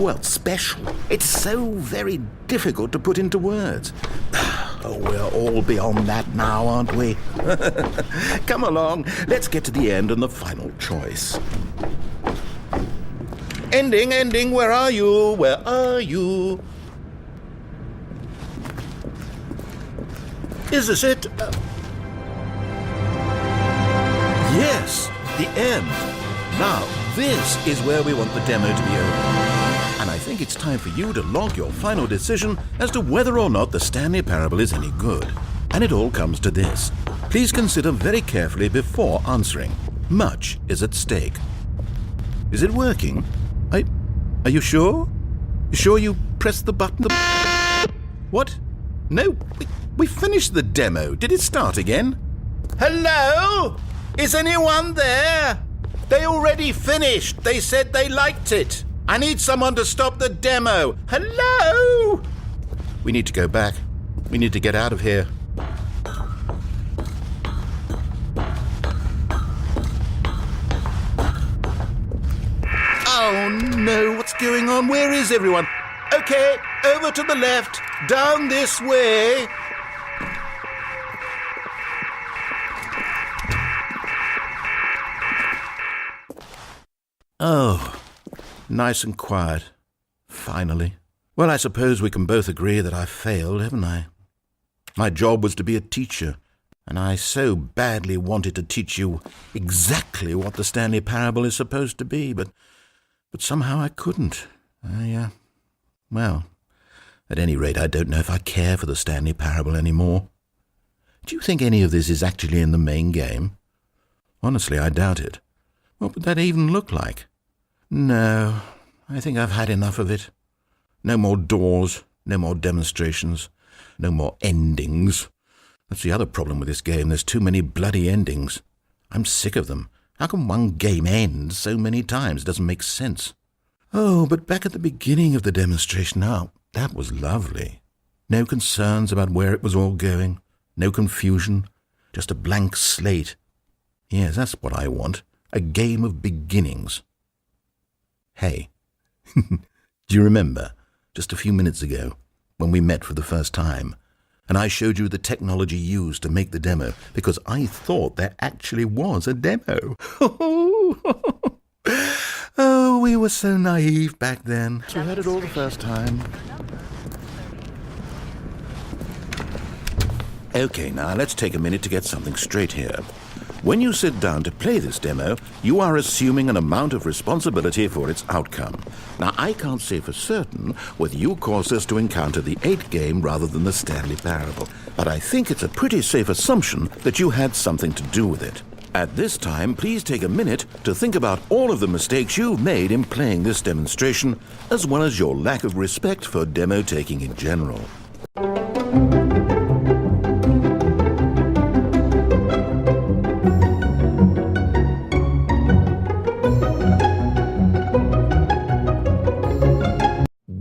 well, special. It's so very difficult to put into words. Oh, we're all beyond that now, aren't we? Come along, let's get to the end and the final choice. Ending, where are you? Where are you? Is this it? Yes, the end. Now, this is where we want the demo to be over. And I think it's time for you to log your final decision as to whether or not the Stanley Parable is any good. And it all comes to this. Please consider very carefully before answering. Much is at stake. Is it working? Are you sure? You sure you pressed the button? What? No, we finished the demo. Did it start again? Hello? Is anyone there? They already finished. They said they liked it. I need someone to stop the demo. Hello? We need to go back. We need to get out of here. Oh no, what's going on? Where is everyone? Okay, over to the left, down this way. Oh, nice and quiet. Finally. Well, I suppose we can both agree that I failed, haven't I? My job was to be a teacher, and I so badly wanted to teach you exactly what the Stanley Parable is supposed to be, but somehow I couldn't. Well, at any rate, I don't know if I care for the Stanley Parable anymore. Do you think any of this is actually in the main game? Honestly, I doubt it. What would that even look like? No, I think I've had enough of it. No more doors, no more demonstrations, no more endings. That's the other problem with this game. There's too many bloody endings. I'm sick of them. How can one game end so many times? It doesn't make sense. Oh, but back at the beginning of the demonstration, now, that was lovely. No concerns about where it was all going. No confusion. Just a blank slate. Yes, that's what I want. A game of beginnings. Hey, do you remember, just a few minutes ago, when we met for the first time, and I showed you the technology used to make the demo, because I thought there actually was a demo. Oh, we were so naive back then. We heard it all the first time. Okay, now let's take a minute to get something straight here. When you sit down to play this demo, you are assuming an amount of responsibility for its outcome. Now, I can't say for certain whether you caused us to encounter the 8 game rather than the Stanley Parable, but I think it's a pretty safe assumption that you had something to do with it. At this time, please take a minute to think about all of the mistakes you've made in playing this demonstration, as well as your lack of respect for demo taking in general.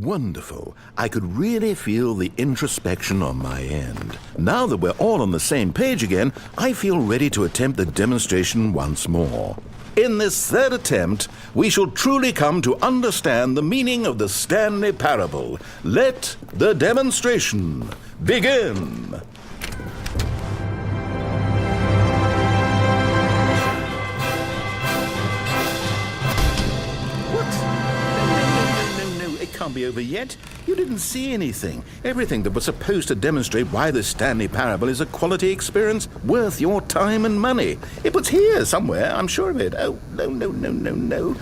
Wonderful. I could really feel the introspection on my end. Now that we're all on the same page again, I feel ready to attempt the demonstration once more. In this third attempt, we shall truly come to understand the meaning of the Stanley Parable. Let the demonstration begin. Can't be over yet. You didn't see anything. Everything that was supposed to demonstrate why the Stanley Parable is a quality experience worth your time and money. It was here somewhere, I'm sure of it. Oh, no.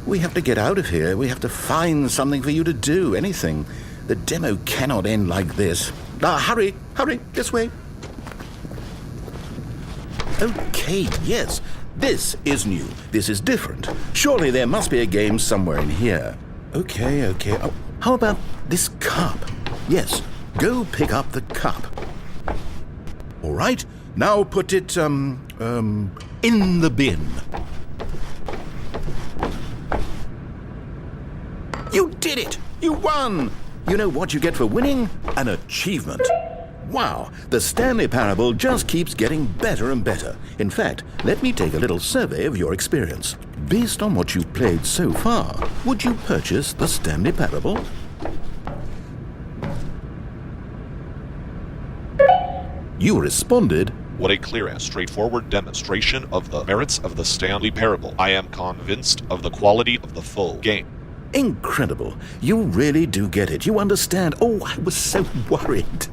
We have to get out of here. We have to find something for you to do, anything. The demo cannot end like this. Hurry, this way. Okay, yes. This is new. This is different. Surely there must be a game somewhere in here. Okay. Oh, how about this cup? Yes, go pick up the cup. All right, now put it, in the bin. You did it! You won! You know what you get for winning? An achievement. Wow, the Stanley Parable just keeps getting better and better. In fact, let me take a little survey of your experience. Based on what you've played so far, would you purchase the Stanley Parable? You responded, What a clear and straightforward demonstration of the merits of the Stanley Parable. I am convinced of the quality of the full game. incredible. You really do get it. You understand. Oh, I was so worried.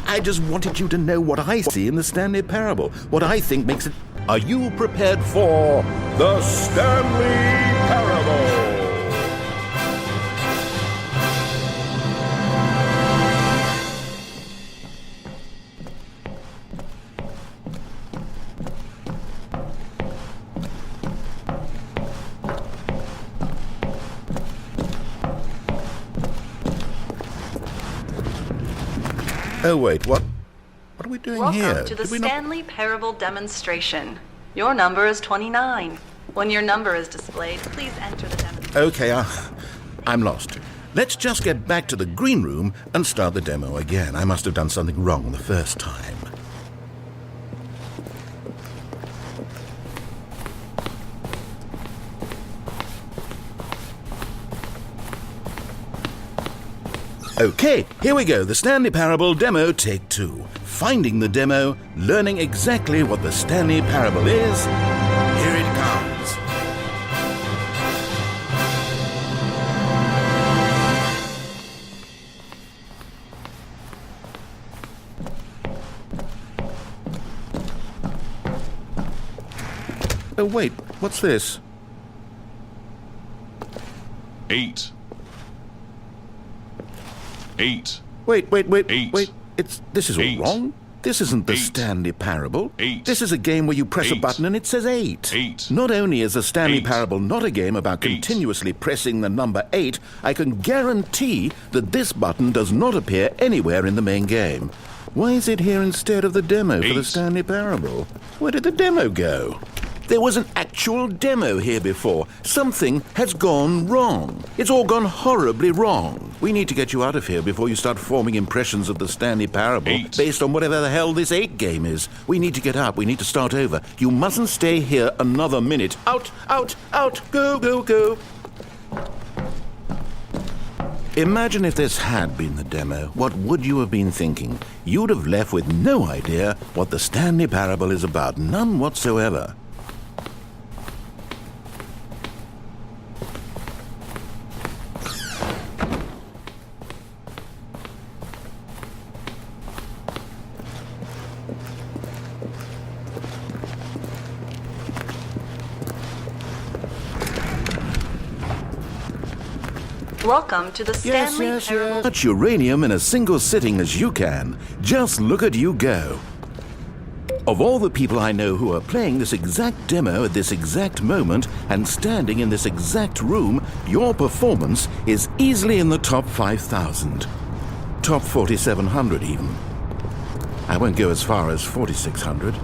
I just wanted you to know what I see in the Stanley Parable, what I think makes it... Are you prepared for the Stanley Parable? Oh, wait, what are we doing here? Welcome to the Stanley Parable demonstration. Your number is 29. When your number is displayed, please enter the demonstration. Okay, I'm lost. Let's just get back to the green room and start the demo again. I must have done something wrong the first time. Okay, here we go. The Stanley Parable demo, take 2. Finding the demo, learning exactly what the Stanley Parable is. Here it comes. Oh, wait, what's this? 8. 8. Wait. 8. Wait, this is all 8. wrong. This isn't the 8. Stanley Parable. 8. This is a game where you press a 8. button and it says 8. 8. Not only is the Stanley 8. Parable not a game about 8. continuously pressing the number 8, I can guarantee that this button does not appear anywhere in the main game. Why is it here instead of the demo for the 8. Stanley Parable? Where did the demo go? There was an actual demo here before. Something has gone wrong. It's all gone horribly wrong. We need to get you out of here before you start forming impressions of the Stanley Parable 8. based on whatever the hell this 8 game is. We need to get out. We need to start over. You mustn't stay here another minute. Out! Go! Imagine if this had been the demo. What would you have been thinking? You'd have left with no idea what the Stanley Parable is about. None whatsoever. Welcome to the Stanley Parable. Much uranium in a single sitting as you can. Just look at you go. Of all the people I know who are playing this exact demo at this exact moment and standing in this exact room, your performance is easily in the top 5,000. Top 4,700 even. I won't go as far as 4,600.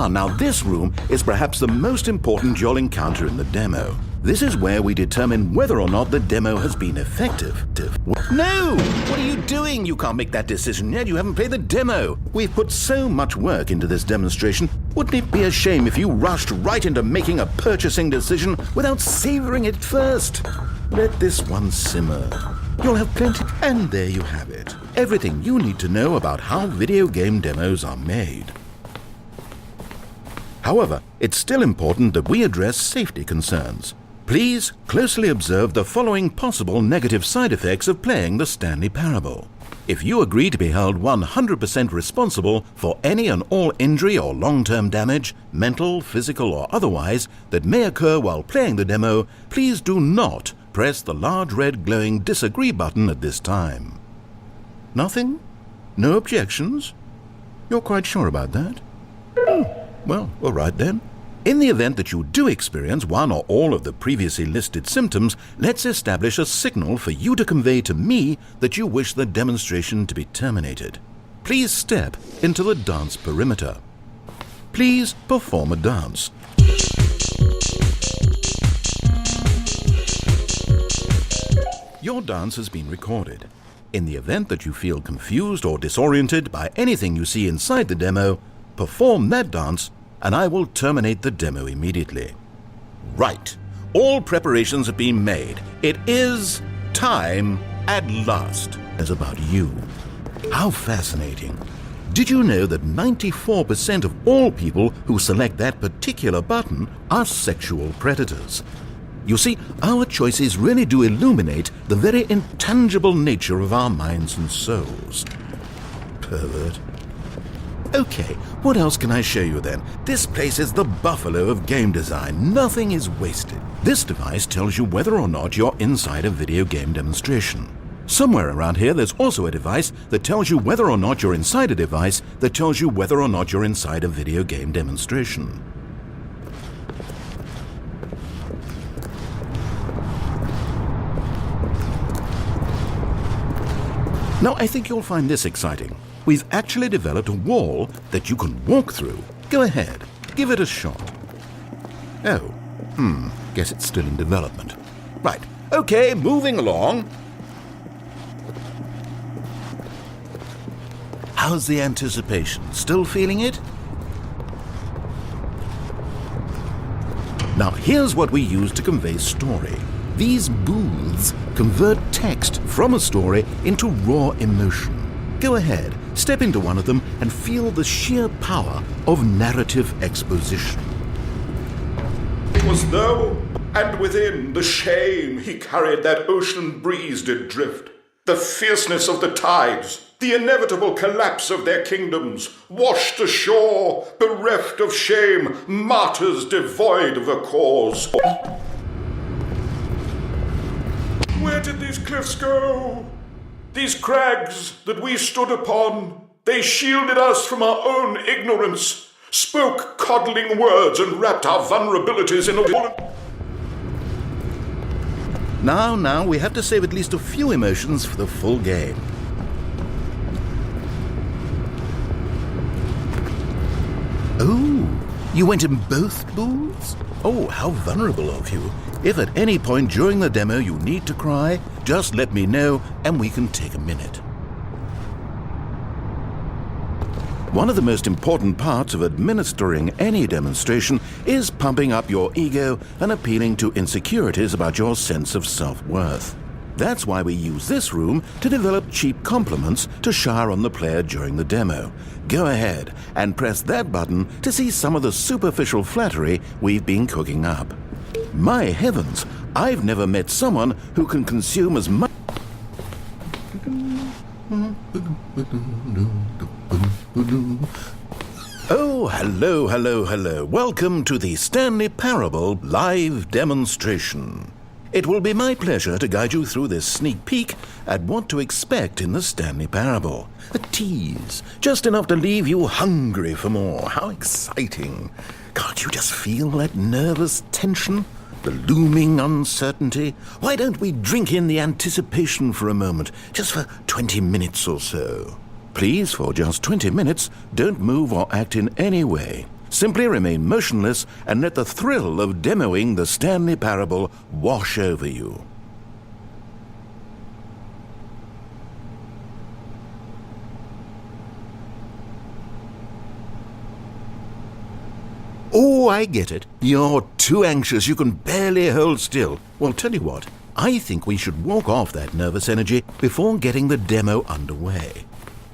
Now this room is perhaps the most important you'll encounter in the demo. This is where we determine whether or not the demo has been effective. No! What are you doing? You can't make that decision yet. You haven't played the demo. We've put so much work into this demonstration. Wouldn't it be a shame if you rushed right into making a purchasing decision without savoring it first? Let this one simmer. You'll have plenty. And there you have it. Everything you need to know about how video game demos are made. However, it's still important that we address safety concerns. Please closely observe the following possible negative side effects of playing the Stanley Parable. If you agree to be held 100% responsible for any and all injury or long-term damage, mental, physical or otherwise, that may occur while playing the demo, please do not press the large red glowing disagree button at this time. Nothing? No objections? You're quite sure about that? Well, all right then. In the event that you do experience one or all of the previously listed symptoms, let's establish a signal for you to convey to me that you wish the demonstration to be terminated. Please step into the dance perimeter. Please perform a dance. Your dance has been recorded. In the event that you feel confused or disoriented by anything you see inside the demo, perform that dance and I will terminate the demo immediately. Right. All preparations have been made. It is time at last. It's about you. How fascinating. Did you know that 94% of all people who select that particular button are sexual predators? You see, our choices really do illuminate the very intangible nature of our minds and souls. Pervert. Okay, what else can I show you then? This place is the buffalo of game design. Nothing is wasted. This device tells you whether or not you're inside a video game demonstration. Somewhere around here there's also a device that tells you whether or not you're inside a device that tells you whether or not you're inside a video game demonstration. Now I think you'll find this exciting. We've actually developed a wall that you can walk through. Go ahead, give it a shot. Oh, guess it's still in development. Right, okay, moving along. How's the anticipation? Still feeling it? Now here's what we use to convey story. These booths convert text from a story into raw emotion. Go ahead, step into one of them and feel the sheer power of narrative exposition. It was though, and within the shame he carried that ocean breeze did drift. The fierceness of the tides, the inevitable collapse of their kingdoms, washed ashore, bereft of shame, martyrs devoid of a cause. Where did these cliffs go? These crags that we stood upon, they shielded us from our own ignorance, spoke coddling words and wrapped our vulnerabilities in a woolen... Now, we have to save at least a few emotions for the full game. Oh, you went in both booths? Oh, how vulnerable of you. If at any point during the demo you need to cry, just let me know and we can take a minute. One of the most important parts of administering any demonstration is pumping up your ego and appealing to insecurities about your sense of self-worth. That's why we use this room to develop cheap compliments to shower on the player during the demo. Go ahead and press that button to see some of the superficial flattery we've been cooking up. My heavens, I've never met someone who can consume as much... Oh, hello. Welcome to the Stanley Parable live demonstration. It will be my pleasure to guide you through this sneak peek at what to expect in the Stanley Parable. A tease, just enough to leave you hungry for more. How exciting. Can't you just feel that nervous tension? The looming uncertainty? Why don't we drink in the anticipation for a moment, just for 20 minutes or so? Please, for just 20 minutes, don't move or act in any way. Simply remain motionless and let the thrill of demoing the Stanley Parable wash over you. Oh, I get it. You're too anxious. You can barely hold still. Well, tell you what. I think we should walk off that nervous energy before getting the demo underway.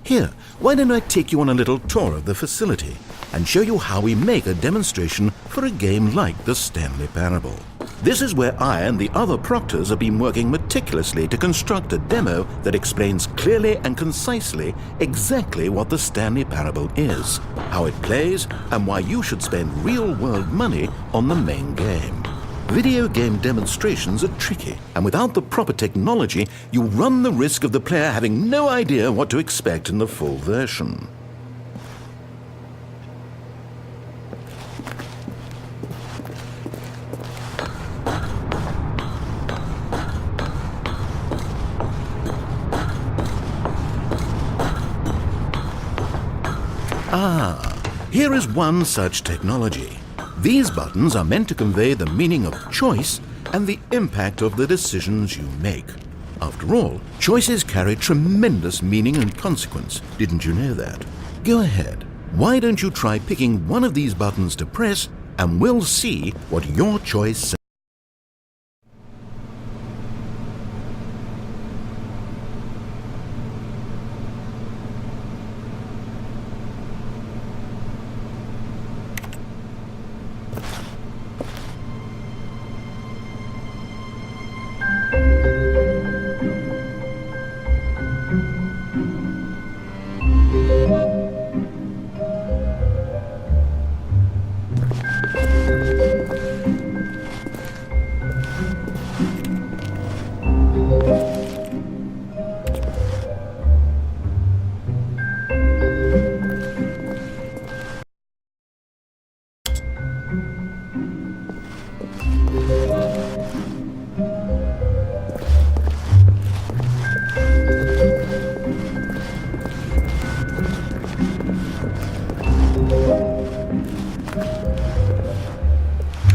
Here, why don't I take you on a little tour of the facility and show you how we make a demonstration for a game like the Stanley Parable. This is where I and the other proctors have been working meticulously to construct a demo that explains clearly and concisely exactly what the Stanley Parable is, how it plays, and why you should spend real-world money on the main game. Video game demonstrations are tricky, and without the proper technology, you run the risk of the player having no idea what to expect in the full version. Here is one such technology. These buttons are meant to convey the meaning of choice and the impact of the decisions you make. After all, choices carry tremendous meaning and consequence. Didn't you know that? Go ahead. Why don't you try picking one of these buttons to press, and we'll see what your choice says.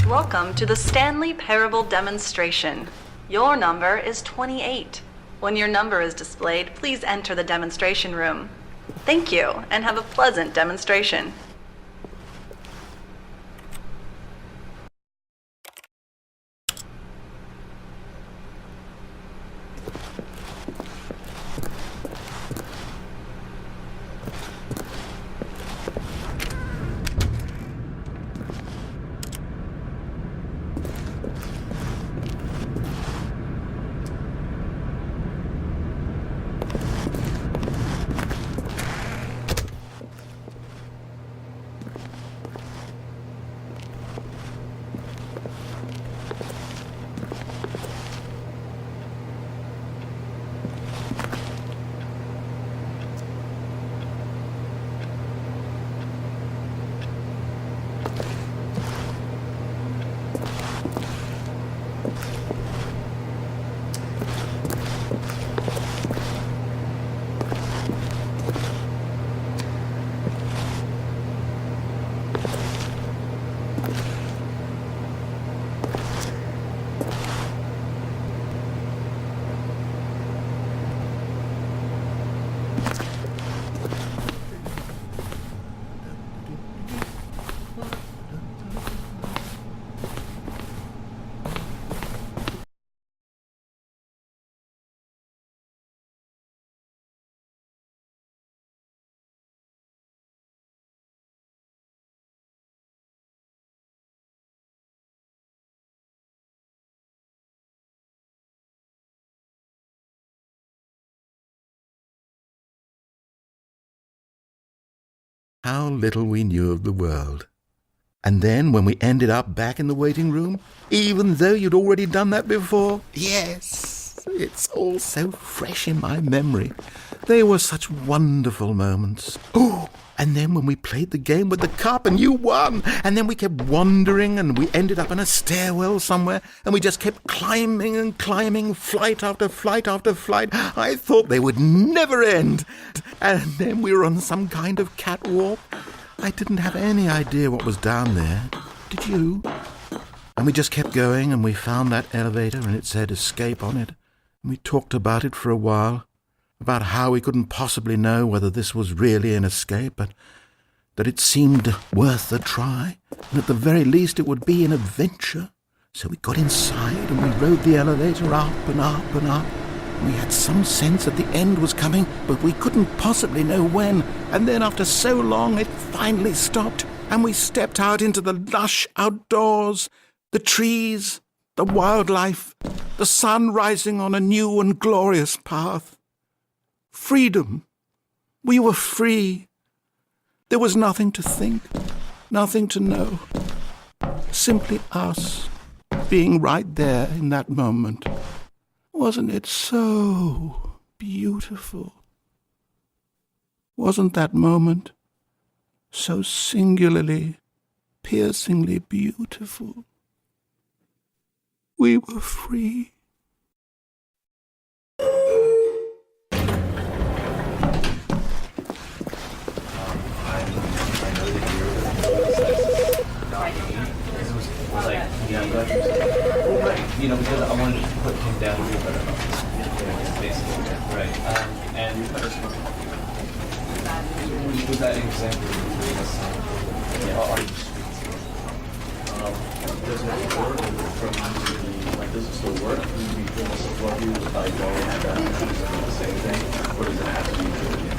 Welcome to the Stanley Parable demonstration. Your number is 28. When your number is displayed, please enter the demonstration room. Thank you, and have a pleasant demonstration. How little we knew of the world. And then when we ended up back in the waiting room, even though you'd already done that before, yes, it's all so fresh in my memory. They were such wonderful moments. Oh, and then when we played the game with the cup and you won, and then we kept wandering and we ended up in a stairwell somewhere and we just kept climbing and climbing, flight after flight after flight. I thought they would never end. And then we were on some kind of catwalk. I didn't have any idea what was down there. Did you? And we just kept going and we found that elevator and it said escape on it. And we talked about it for a while. About how we couldn't possibly know whether this was really an escape, but that it seemed worth a try, and at the very least it would be an adventure. So we got inside and we rode the elevator up and up and up. We had some sense that the end was coming, but we couldn't possibly know when. And then after so long it finally stopped, and we stepped out into the lush outdoors, the trees, the wildlife, the sun rising on a new and glorious path. Freedom. We were free. There was nothing to think, nothing to know. Simply us, being right there in that moment. Wasn't it so beautiful? Wasn't that moment so singularly, piercingly beautiful? We were free. Well, right. You know, because I wanted to put him down to a better level. Basically, right. And with that example, are you Does it work from does it still work? Do we feel love you without going at that the same thing? Or does it have to be